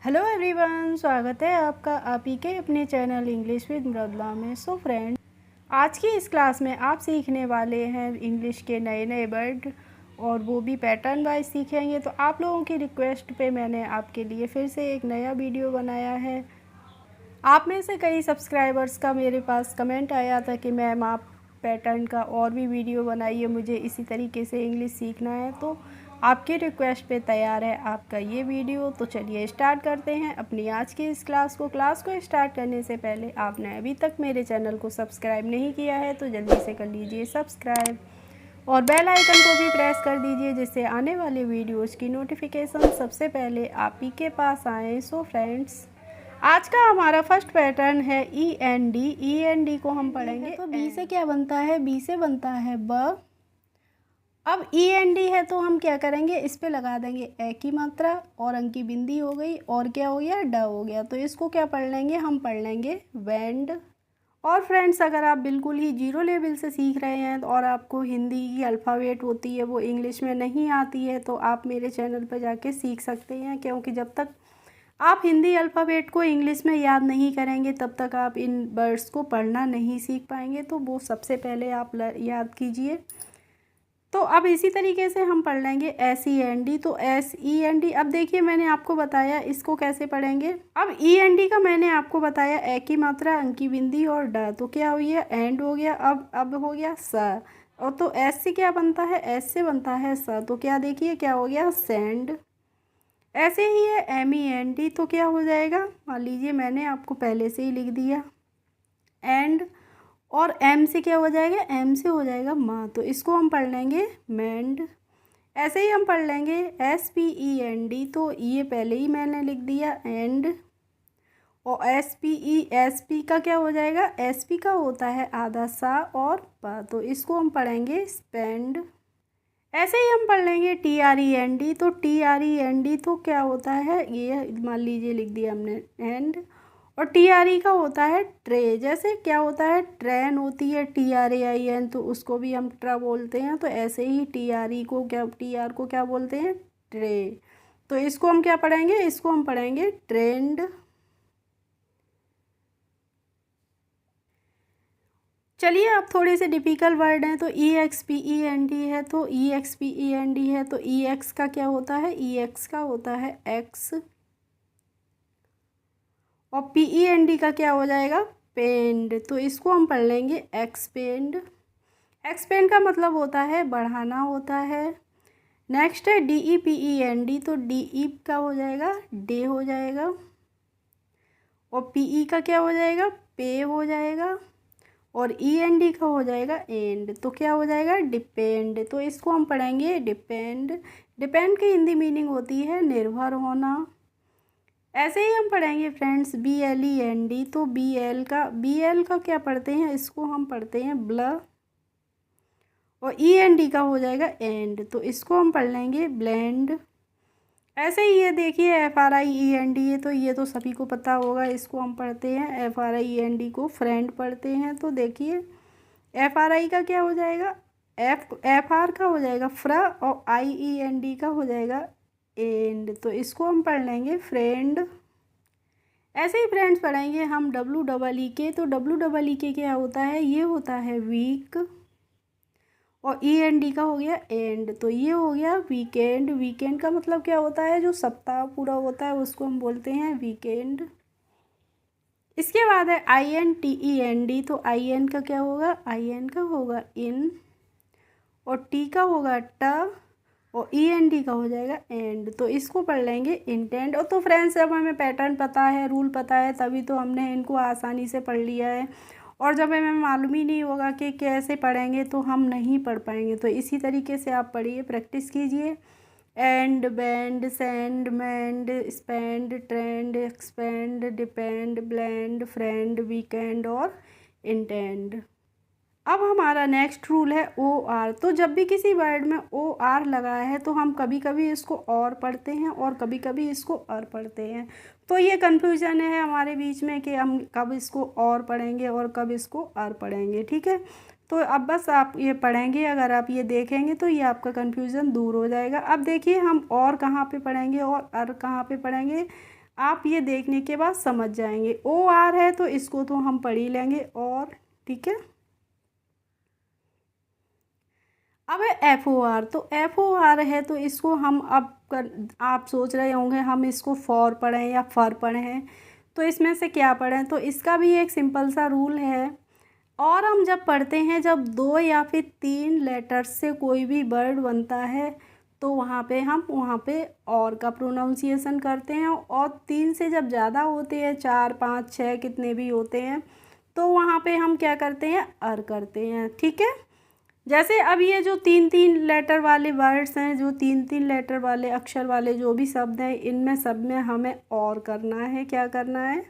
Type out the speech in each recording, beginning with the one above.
Hello everyone, स्वागत है आपका आप ही के अपने चैनल इंग्लिश विद मृदुला में। सो फ्रेंड, आज की इस क्लास में आप सीखने वाले हैं इंग्लिश के नए नए वर्ड और वो भी पैटर्न वाइज सीखेंगे। तो आप लोगों की रिक्वेस्ट पे मैंने आपके लिए फिर से एक नया वीडियो बनाया है। आप में से कई सब्सक्राइबर्स का मेरे पास कमेंट आया था कि मैम आप पैटर्न का और भी वीडियो बनाइए, मुझे इसी तरीके से इंग्लिश सीखना है। तो आपके रिक्वेस्ट पे तैयार है आपका ये वीडियो। तो चलिए स्टार्ट करते हैं अपनी आज की इस क्लास को स्टार्ट करने से पहले आपने अभी तक मेरे चैनल को सब्सक्राइब नहीं किया है तो जल्दी से कर लीजिए सब्सक्राइब और बेल आइकन को भी प्रेस कर दीजिए, जिससे आने वाले वीडियोज़ की नोटिफिकेशन सबसे पहले आप ही के पास आए। सो फ्रेंड्स, आज का हमारा फर्स्ट पैटर्न है ई एन डी को हम पढ़ेंगे। तो बी से क्या बनता है? बी से बनता है ब। अब ई एन डी है तो हम क्या करेंगे, इस पे लगा देंगे ए की मात्रा और अंक की बिंदी हो गई और क्या हो गया, ड हो गया। तो इसको क्या पढ़ लेंगे, हम पढ़ लेंगे वेंड। और फ्रेंड्स, अगर आप बिल्कुल ही जीरो लेवल से सीख रहे हैं और आपको हिंदी की अल्फ़ाबेट होती है वो इंग्लिश में नहीं आती है तो आप मेरे चैनल पर जाके सीख सकते हैं, क्योंकि जब तक आप हिंदी अल्फ़ाबेट को इंग्लिश में याद नहीं करेंगे तब तक आप इन वर्ड्स को पढ़ना नहीं सीख पाएंगे। तो वो सबसे पहले आप याद कीजिए। तो अब इसी तरीके से हम पढ़ लेंगे एस ई एन डी। तो एस ई एन डी, अब देखिए मैंने आपको बताया इसको कैसे पढ़ेंगे। अब ई एन डी का मैंने आपको बताया ए की मात्रा, अंक की बिंदी और ड, तो क्या हो गया, एंड हो गया। अब हो गया स, और तो एस से क्या बनता है, एस से बनता है स, तो क्या देखिए क्या हो गया, सेंड। ऐसे ही है एम ई एन डी, तो क्या हो जाएगा, मान लीजिए मैंने आपको पहले से ही लिख दिया एंड, और एम से क्या हो जाएगा, एम से हो जाएगा माँ, तो इसको हम पढ़ लेंगे मेंड। ऐसे ही हम पढ़ लेंगे S P E N D, तो ये पहले ही मैंने लिख दिया एंड, और एस पी का क्या हो जाएगा, एस पी का होता है आधा सा और पा, तो इसको हम पढ़ेंगे स्पेंड। ऐसे ही हम पढ़ लेंगे T R E N D, तो T R E N D तो क्या होता है, ये मान लीजिए लिख दिया हमने एंड, और टी आर ई का होता है ट्रे। जैसे क्या होता है, ट्रेन होती है T R A I N, तो उसको भी हम ट्रा बोलते हैं। तो ऐसे ही टी आर ई को क्या, टी आर को क्या बोलते हैं, ट्रे। तो इसको हम क्या पढ़ेंगे, इसको हम पढ़ेंगे ट्रेंड। चलिए अब थोड़े से डिफ़िकल्ट वर्ड हैं। तो E X P E N D है, तो E X P E N D है, तो ई एक्स का क्या होता है, ई एक्स का होता है एक्स, और पी ई एन डी का क्या हो जाएगा, पेंड। तो इसको हम पढ़ लेंगे एक्सपेंड। एक्सपेंड का मतलब होता है बढ़ाना होता है। नेक्स्ट है D E P E N D, तो डी ई का हो जाएगा डे हो जाएगा, और पी ई का क्या हो जाएगा, पे हो जाएगा, और ई एन डी का हो जाएगा एंड, तो क्या हो जाएगा, डिपेंड। तो इसको हम पढ़ेंगे डिपेंड। डिपेंड की हिंदी मीनिंग होती है निर्भर होना। ऐसे ही हम पढ़ेंगे friends B L E N D, तो बी एल का क्या पढ़ते हैं, इसको हम पढ़ते हैं ब्ल, और ई एन डी का हो जाएगा एंड, तो इसको हम पढ़ लेंगे ब्लेंड। ऐसे ही ये देखिए F R I E N D है, तो ये तो सभी को पता होगा, इसको हम पढ़ते हैं F R I E N D को फ्रेंड पढ़ते हैं। तो देखिए एफ आर आई का क्या हो जाएगा, एफ आर का हो जाएगा फ्रा, और आई ई एन डी का हो जाएगा एंड, तो इसको हम पढ़ लेंगे फ्रेंड। ऐसे ही फ्रेंड्स पढ़ेंगे हम डब्लू डबल ई के, तो डब्लू डबल ई के क्या होता है, ये होता है वीक, और ई एन डी का हो गया एंड, तो ये हो गया वीकेंड। वीकेंड का मतलब क्या होता है, जो सप्ताह पूरा होता है उसको हम बोलते हैं वीकेंड। इसके बाद है I N T E N D, तो आई एन का क्या होगा, आई एन का होगा इन, और टी का होगा ट, और ई एन डी का हो जाएगा एंड, तो इसको पढ़ लेंगे इंटेंड। और तो फ्रेंड्स, जब हमें पैटर्न पता है, रूल पता है, तभी तो हमने इनको आसानी से पढ़ लिया है। और जब हमें मालूम ही नहीं होगा कि कैसे पढ़ेंगे तो हम नहीं पढ़ पाएंगे। तो इसी तरीके से आप पढ़िए, प्रैक्टिस कीजिए। End, band, send, mend, spend, trend, expend, depend, blend, friend, weekend और इंटेंड। अब हमारा नेक्स्ट रूल है ओ आर। तो जब भी किसी वर्ड में ओ आर लगा है तो हम कभी कभी इसको और पढ़ते हैं और कभी कभी इसको अर पढ़ते हैं। तो ये कन्फ्यूजन है हमारे बीच में कि हम कब इसको और पढ़ेंगे और कब इसको अर पढ़ेंगे, ठीक है। तो अब बस आप ये पढ़ेंगे, अगर आप ये देखेंगे तो ये आपका कन्फ्यूज़न दूर हो जाएगा। अब देखिए हम और कहाँ पे पढ़ेंगे और अर कहाँ पे पढ़ेंगे। आप ये देखने के बाद समझ जाएंगे। ओ आर है तो इसको तो हम पढ़ ही लेंगे और, ठीक है। अब है एफ ओ आर, तो एफ ओ आर है तो इसको हम आप सोच रहे होंगे हम इसको फॉर पढ़ें या फर पढ़ें, तो इसमें से क्या पढ़ें। तो इसका भी एक सिंपल सा रूल है। और हम जब पढ़ते हैं, जब 2 या फिर 3 लेटर्स से कोई भी वर्ड बनता है तो हम वहाँ पे और का प्रोनाउंसिएशन करते हैं। और 3 से जब ज़्यादा होते हैं, 4 5 6 कितने भी होते हैं, तो वहाँ पे हम क्या करते हैं, अर करते हैं, ठीक है। जैसे अब ये जो 3-3 लेटर वाले वर्ड्स हैं, जो 3-3 लेटर वाले अक्षर वाले जो भी शब्द हैं, इनमें सब में हमें और करना है। क्या करना है,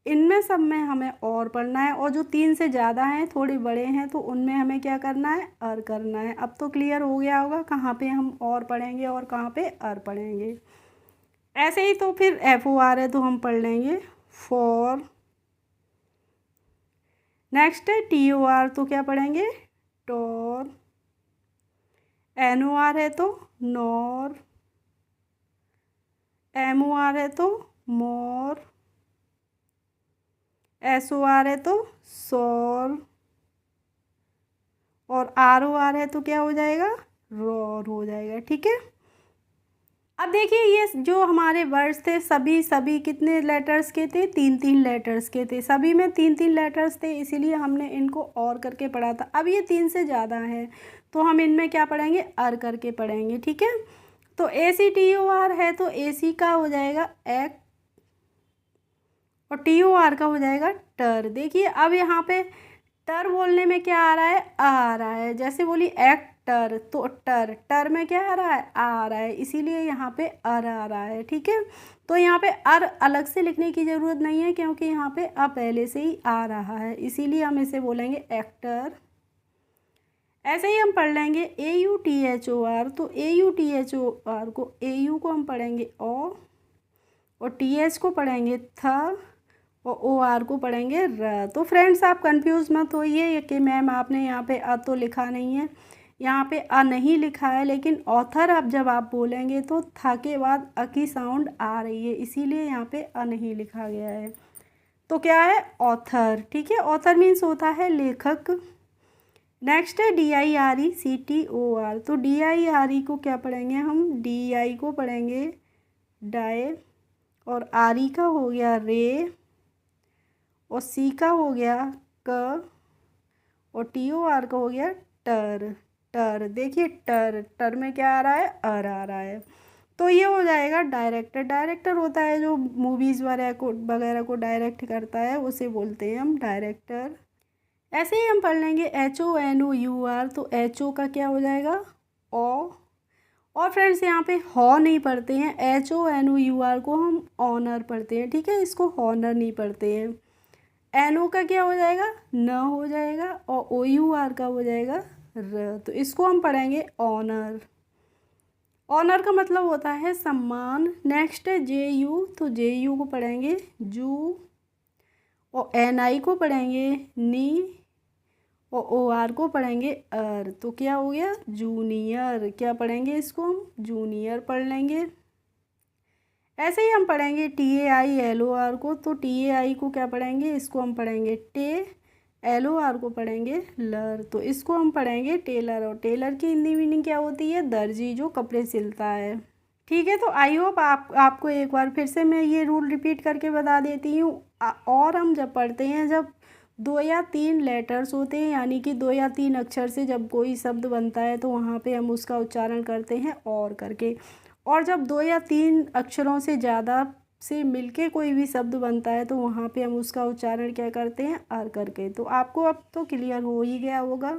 इनमें सब में हमें और पढ़ना है। और जो 3 से ज़्यादा हैं, थोड़े बड़े हैं, तो उनमें हमें क्या करना है, अर करना है। अब तो क्लियर हो गया होगा कहाँ पे हम और पढ़ेंगे और कहाँ पे अर पढ़ेंगे। ऐसे ही तो फिर एफ ओ आर है तो हम पढ़ लेंगे फॉर। नेक्स्ट है टी ओ आर, तो क्या पढ़ेंगे, टोर। एन ओ आर है तो नॉर। एम ओ आर है तो मोर। एस ओ आर है तो सौर। और आर ओ आर है तो क्या हो जाएगा, रोर हो जाएगा, ठीक है। अब देखिए ये जो हमारे वर्ड्स थे सभी कितने लेटर्स के थे, 3-3 लेटर्स के थे। सभी में 3-3 लेटर्स थे, इसीलिए हमने इनको और करके पढ़ा था। अब ये 3 से ज़्यादा है तो हम इनमें क्या पढ़ेंगे, अर करके पढ़ेंगे, ठीक है। तो ए सी टी ओ आर है तो ए सी का हो जाएगा एक, और टी ओ आर का हो जाएगा टर। देखिए अब यहाँ पे टर बोलने में क्या आ रहा है, आ रहा है। जैसे बोली एक्टर, तो टर, टर में क्या आ रहा है, आ रहा है, इसीलिए यहाँ पे अर आ रहा है, ठीक है। तो यहाँ पे अर अलग से लिखने की ज़रूरत नहीं है, क्योंकि यहाँ पे अ पहले से ही आ रहा है, इसीलिए हम इसे बोलेंगे एक्टर। ऐसे ही हम पढ़ लेंगे A U T H O R, तो A U T H O R को, ए यू को हम पढ़ेंगे ओ, और टी एच को पढ़ेंगे थ, और ओ आर को पढ़ेंगे र। तो फ्रेंड्स आप कंफ्यूज मत होइए कि मैम आपने यहाँ पे अ तो लिखा नहीं है, यहाँ पे अ नहीं लिखा है, लेकिन ऑथर अब जब आप बोलेंगे तो था के बाद अ की साउंड आ रही है, इसीलिए यहाँ पे अ नहीं लिखा गया है। तो क्या है, ऑथर, ठीक है। ऑथर मीन्स होता है लेखक। नेक्स्ट है D I R E C T O R, तो डी आई आर ई को क्या पढ़ेंगे हम, डी आई को पढ़ेंगे डाय, और आर ई का हो गया रे, और सी का हो गया क, और टी ओ आर का हो गया टर। टर, देखिए टर, टर में क्या आ रहा है, अर आ रहा है। तो ये हो जाएगा डायरेक्टर। डायरेक्टर होता है जो मूवीज़ वगैरह को डायरेक्ट करता है, उसे बोलते हैं हम डायरेक्टर। ऐसे ही हम पढ़ लेंगे H O N O U R, तो एच ओ का क्या हो जाएगा, ओ। और फ्रेंड्स यहाँ पे हॉ नहीं पढ़ते हैं, H O N O U R को हम ऑनर पढ़ते हैं, ठीक है, इसको हॉनर नहीं पढ़ते हैं। एन ओ का क्या हो जाएगा, न हो जाएगा, और ओ यू आर का हो जाएगा र, तो इसको हम पढ़ेंगे ऑनर। ऑनर का मतलब होता है सम्मान। नेक्स्ट है जे यू, तो जे यू को पढ़ेंगे जू, और एन आई को पढ़ेंगे नी, और ओ आर को पढ़ेंगे अर, तो क्या हो गया, जूनियर। क्या पढ़ेंगे, इसको हम जूनियर पढ़ लेंगे। ऐसे ही हम पढ़ेंगे T A I L O R को, तो टी ए आई को क्या पढ़ेंगे, इसको हम पढ़ेंगे टे, एल ओ आर को पढ़ेंगे लर, तो इसको हम पढ़ेंगे टेलर। और टेलर की हिंदी मीनिंग क्या होती है, दर्जी जो कपड़े सिलता है, ठीक है। तो आई होप आपको एक बार फिर से मैं ये रूल रिपीट करके बता देती हूँ। और हम जब पढ़ते हैं, जब 2 या 3 लेटर्स होते हैं, यानी कि 2 या 3 अक्षर से जब कोई शब्द बनता है, तो वहाँ पे हम उसका उच्चारण करते हैं और करके। और जब 2 या 3 अक्षरों से ज़्यादा से मिलके कोई भी शब्द बनता है, तो वहाँ पे हम उसका उच्चारण क्या करते हैं, अर करके। तो आपको अब तो क्लियर हो ही गया होगा।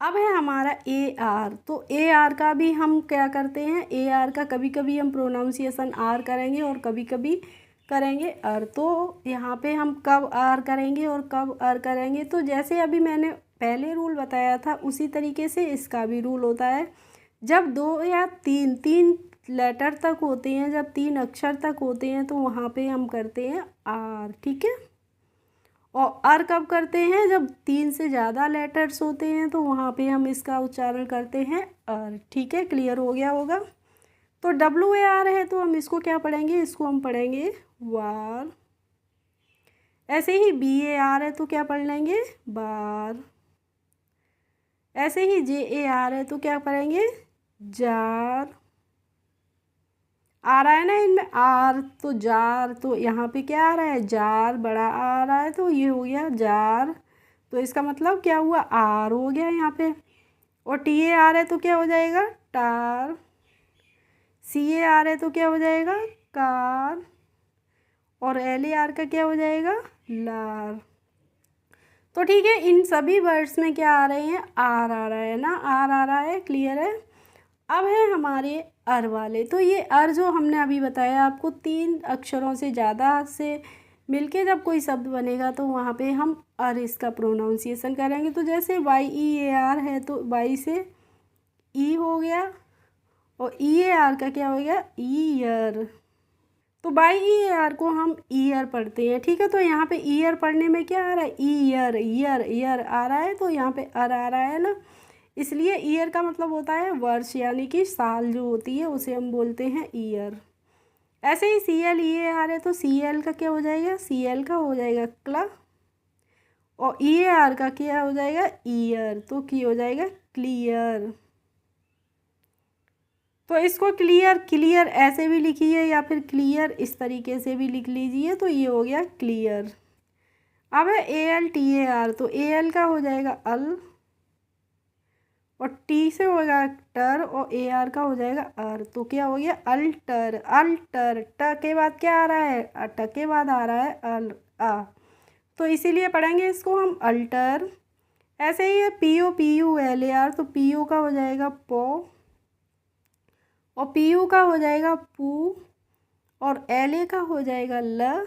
अब है हमारा ए आर, तो ए आर का भी हम क्या करते हैं, ए आर का कभी कभी हम प्रोनाउंसिएशन आर करेंगे और कभी कभी करेंगे अर। तो यहाँ पे हम कब आर करेंगे और कब अर करेंगे, तो जैसे अभी मैंने पहले रूल बताया था, उसी तरीके से इसका भी रूल होता है। जब 2 या 3 लेटर तक होते हैं, जब 3 अक्षर तक होते हैं, तो वहाँ पे हम करते हैं आर, ठीक है। और अर कब करते हैं, जब 3 से ज़्यादा लेटर्स होते हैं, तो वहाँ पे हम इसका उच्चारण करते हैं अर, ठीक है। क्लियर हो गया होगा। तो WAR है तो हम इसको क्या पढ़ेंगे, इसको हम पढ़ेंगे वार। ऐसे ही BAR है तो क्या पढ़ लेंगे, बार। ऐसे ही JAR है तो क्या पढ़ेंगे, जार। आ रहा है ना इनमें आर, तो जार, तो यहाँ पे क्या आ रहा है, जार बड़ा आ रहा है, तो ये हो गया जार। तो इसका मतलब क्या हुआ, आर हो गया यहाँ पे। और TAR है तो क्या हो जाएगा, टार। CAR है तो क्या हो जाएगा, कार। और LAR का क्या हो जाएगा, लार। तो ठीक है, इन सभी वर्ड्स में क्या आ रहे हैं, आर आ रहा है ना, आर आ रहा है, क्लियर है। अब है हमारे अर वाले। तो ये अर जो हमने अभी बताया आपको, 3 अक्षरों से ज़्यादा से मिलके जब कोई शब्द बनेगा तो वहाँ पे हम अर इसका प्रोनाउंसिएशन करेंगे। तो जैसे YEAR है तो वाई से ई हो गया, और EAR का क्या हो गया, ईयर। तो YEAR को हम ईयर पढ़ते हैं, ठीक है। तो यहाँ पे ईयर पढ़ने में क्या आ रहा है, ईयर, ईयर, ईयर आ रहा है, तो यहाँ पे अर आ रहा है ना, इसलिए ईयर का मतलब होता है वर्ष, यानी कि साल जो होती है उसे हम बोलते हैं ईयर। ऐसे ही CLEAR है तो CL का क्या हो जाएगा, CL का हो जाएगा क्ला। और EAR का क्या हो जाएगा, ईयर, तो की हो जाएगा क्लियर। तो इसको क्लियर, क्लियर ऐसे भी लिखिए या फिर क्लियर इस तरीके से भी लिख लीजिए, तो ये हो गया क्लियर। अब है ALTAR, तो AL का हो जाएगा अल, और T से होगा टर, और AR का हो जाएगा अर, तो क्या हो गया, अल्टर। अल्टर, ट के बाद क्या आ रहा है, ट के बाद आ रहा है अल, आ, तो इसीलिए पढ़ेंगे इसको हम अल्टर। ऐसे ही है POPULAR, तो PO का हो जाएगा पो, और PU का हो जाएगा पू, और LA का हो जाएगा ल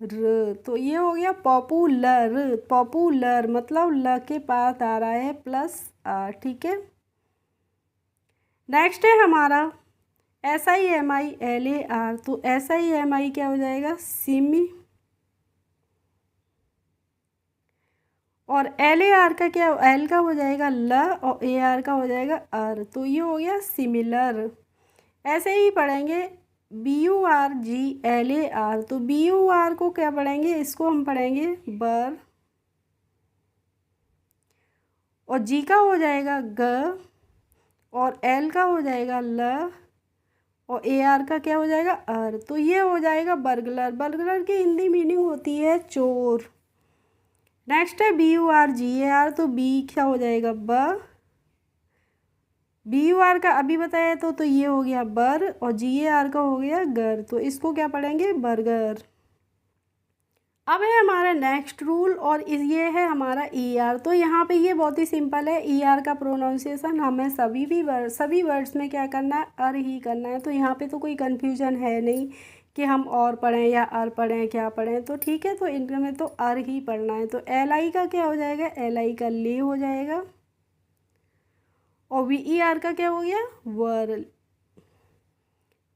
र, तो ये हो गया पॉपुलर। पॉपुलर मतलब ल के पास आ रहा है प्लस आ, ठीक है। नेक्स्ट है हमारा SIMILAR, तो SIMI क्या हो जाएगा, सिमी, और LAR का क्या, L का हो जाएगा ल, और AR का हो जाएगा अर, तो ये हो गया सिमिलर। ऐसे ही पढ़ेंगे BURGLAR, तो BUR को क्या पढ़ेंगे, इसको हम पढ़ेंगे बर, और जी का हो जाएगा ग, और L का हो जाएगा ल, और AR का क्या हो जाएगा अर, तो ये हो जाएगा बर्गलर। बर्गलर की हिंदी मीनिंग होती है चोर। नेक्स्ट है BURGAR, तो बी क्या हो जाएगा ब, BUR का अभी बताया तो ये हो गया बर, और GAR का हो गया गर, तो इसको क्या पढ़ेंगे, बर्गर। अब है हमारा नेक्स्ट रूल, और ये है हमारा ER। तो यहाँ पे ये बहुत ही सिंपल है, ER का प्रोनाउंसिएशन हमें सभी वर्ड्स में क्या करना है, अर ही करना है। तो यहाँ पे तो कोई कन्फ्यूजन है नहीं कि हम और पढ़ें या अर पढ़ें, क्या पढ़ें, तो ठीक है। तो इनमें तो अर ही पढ़ना है। तो LI का क्या हो जाएगा, LI का ले हो जाएगा, और VER का क्या हो गया, वर।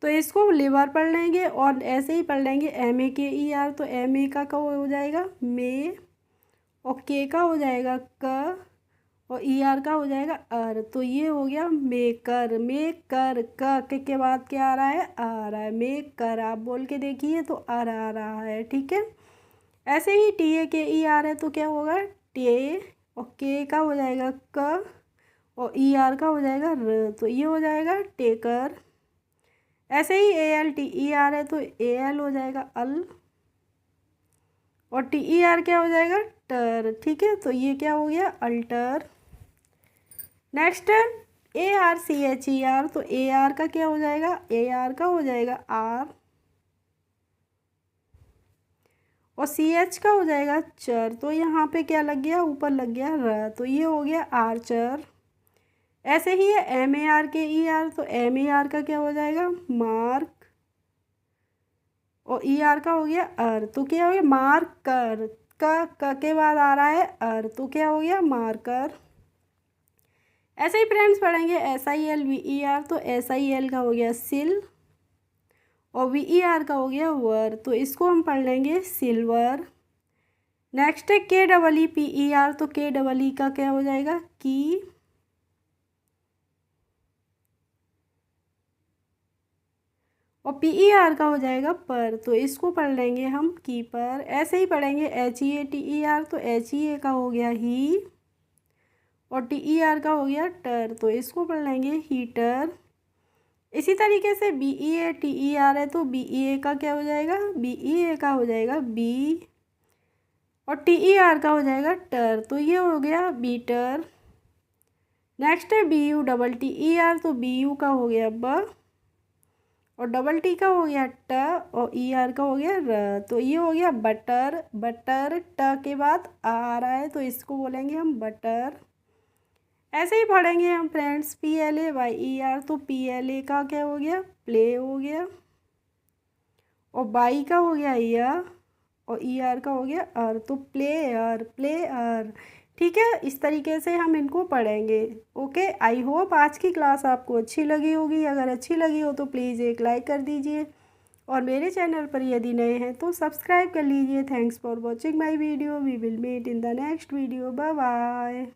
तो इसको लिवर पढ़ लेंगे, और ऐसे ही पढ़ लेंगे MAKER, तो MA का हो जाएगा मे, और के का हो जाएगा क, और ER का हो जाएगा अर, तो ये हो गया मेकर। मेकर, क के बाद क्या आ रहा है, आ रहा है, मेकर। आप बोल के देखिए तो अर आ रहा है, ठीक है। ऐसे ही TAKER है तो क्या होगा, टे, और के का हो जाएगा क, और ER का हो जाएगा र, तो ये हो जाएगा टेकर। ऐसे ही ALTER है तो AL हो जाएगा अल, और TER क्या हो जाएगा, टर, ठीक है। तो ये क्या हो गया, अल्टर। नेक्स्ट है ARCHER, तो AR का क्या हो जाएगा, AR का हो जाएगा आर, और CH का हो जाएगा चर, तो यहाँ पे क्या लग गया, ऊपर लग गया र, तो ये हो गया आर्चर। ऐसे ही है MARKER, तो MAR का क्या हो जाएगा, मार्क, और ER का हो गया अर, तो क्या हो गया, मार्कर। क के बाद आ रहा है अर, तो क्या हो गया, मार्कर। ऐसे ही फ्रेंड्स पढ़ेंगे SILVER, तो SIL का हो गया सिल, और VER का हो गया वर, तो इसको हम पढ़ लेंगे सिल्वर। नेक्स्ट है KEEPER, तो KEE का क्या हो जाएगा, की, और PER का हो जाएगा पर, तो इसको पढ़ लेंगे हम कीपर। ऐसे ही पढ़ेंगे HEATER, तो HEA का हो गया ही, और TER का हो गया टर, तो इसको पढ़ लेंगे हीटर। इसी तरीके से BEATER है, तो BEA का क्या हो जाएगा, BEA का हो जाएगा बी, और TER का हो जाएगा टर, तो ये हो गया बीटर। नेक्स्ट है BUTTER, तो BU का हो गया ब, और डबल टी का हो गया ट, और ER का हो गया र, तो ये हो गया बटर। बटर, ट के बाद आ रहा है, तो इसको बोलेंगे हम बटर। ऐसे ही पढ़ेंगे हम फ्रेंड्स PLAYER, तो PLA का क्या हो गया, प्ले हो गया, और बाई का हो गया ईयर, और ER का हो गया अर, तो प्लेयर, प्लेयर। ठीक है, इस तरीके से हम इनको पढ़ेंगे। ओके, आई होप आज की क्लास आपको अच्छी लगी होगी। अगर अच्छी लगी हो तो प्लीज़ एक लाइक कर दीजिए, और मेरे चैनल पर यदि नए हैं तो सब्सक्राइब कर लीजिए। Thanks for watching my video. We will meet in the next video. Bye bye.